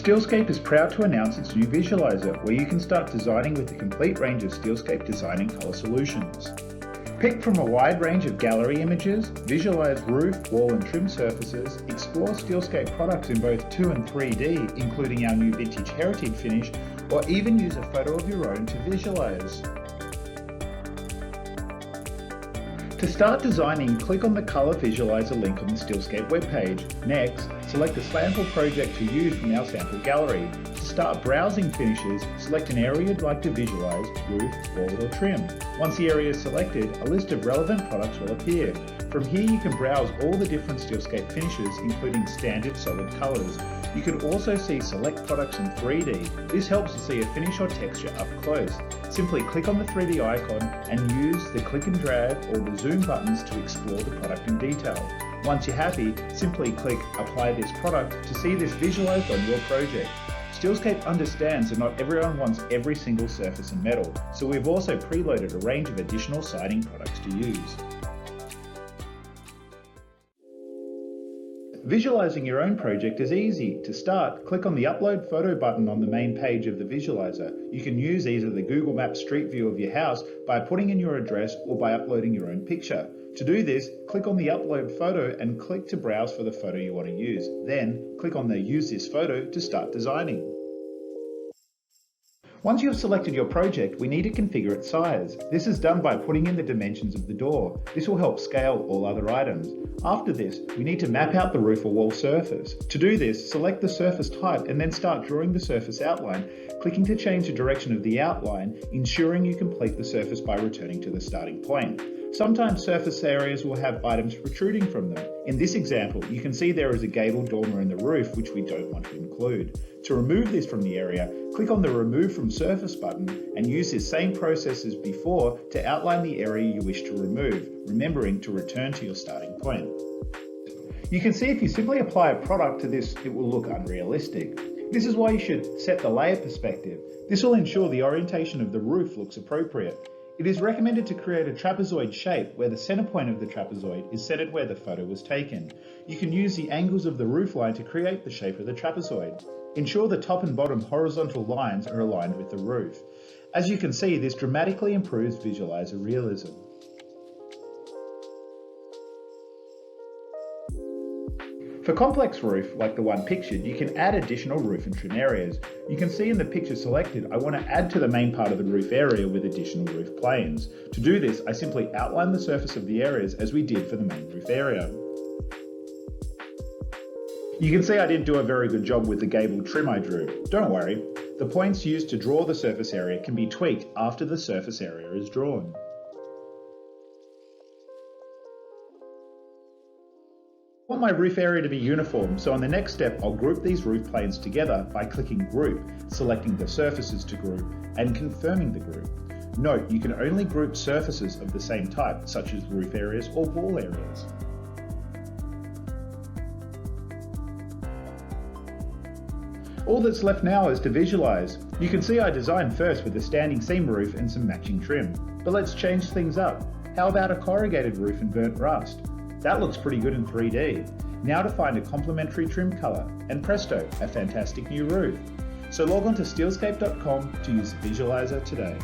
Steelscape is proud to announce its new visualizer, where you can start designing with the complete range of Steelscape design and colour solutions. Pick from a wide range of gallery images, visualize roof, wall and trim surfaces, explore Steelscape products in both 2 and 3D, including our new vintage heritage finish, or even use a photo of your own to visualize. To start designing, click on the Colour Visualizer link on the Steelscape webpage. Next, select a sample project to use from our sample gallery. To start browsing finishes, select an area you'd like to visualize, roof, wall or trim. Once the area is selected, a list of relevant products will appear. From here you can browse all the different Steelscape finishes, including standard solid colours. You can also see select products in 3D. This helps to see a finish or texture up close. Simply click on the 3D icon and use the click and drag or the zoom buttons to explore the product in detail. Once you're happy, simply click Apply this product to see this visualized on your project. Steelscape understands that not everyone wants every single surface in metal, so we've also preloaded a range of additional siding products to use. Visualizing your own project is easy. To start, click on the Upload Photo button on the main page of the visualizer. You can use either the Google Maps Street View of your house by putting in your address or by uploading your own picture. To do this, click on the Upload Photo and click to browse for the photo you want to use. Then, click on the Use this photo to start designing. Once you have selected your project, we need to configure its size. This is done by putting in the dimensions of the door. This will help scale all other items. After this, we need to map out the roof or wall surface. To do this, select the surface type and then start drawing the surface outline, clicking to change the direction of the outline, ensuring you complete the surface by returning to the starting point. Sometimes surface areas will have items protruding from them. In this example, you can see there is a gable dormer in the roof, which we don't want to include. To remove this from the area, click on the Remove from Surface button and use this same process as before to outline the area you wish to remove, remembering to return to your starting point. You can see if you simply apply a product to this, it will look unrealistic. This is why you should set the layer perspective. This will ensure the orientation of the roof looks appropriate. It is recommended to create a trapezoid shape where the center point of the trapezoid is centered where the photo was taken. You can use the angles of the roof line to create the shape of the trapezoid. Ensure the top and bottom horizontal lines are aligned with the roof. As you can see, this dramatically improves visualizer realism. For complex roof, like the one pictured, you can add additional roof and trim areas. You can see in the picture selected, I want to add to the main part of the roof area with additional roof planes. To do this, I simply outline the surface of the areas as we did for the main roof area. You can see I didn't do a very good job with the gable trim I drew. Don't worry, the points used to draw the surface area can be tweaked after the surface area is drawn. I want my roof area to be uniform, so on the next step I'll group these roof planes together by clicking Group, selecting the surfaces to group, and confirming the group. Note, you can only group surfaces of the same type, such as roof areas or wall areas. All that's left now is to visualize. You can see I designed first with a standing seam roof and some matching trim. But let's change things up. How about a corrugated roof and burnt rust? That looks pretty good in 3D. Now to find a complementary trim colour, and presto, a fantastic new roof. So log on to steelscape.com to use the visualizer today.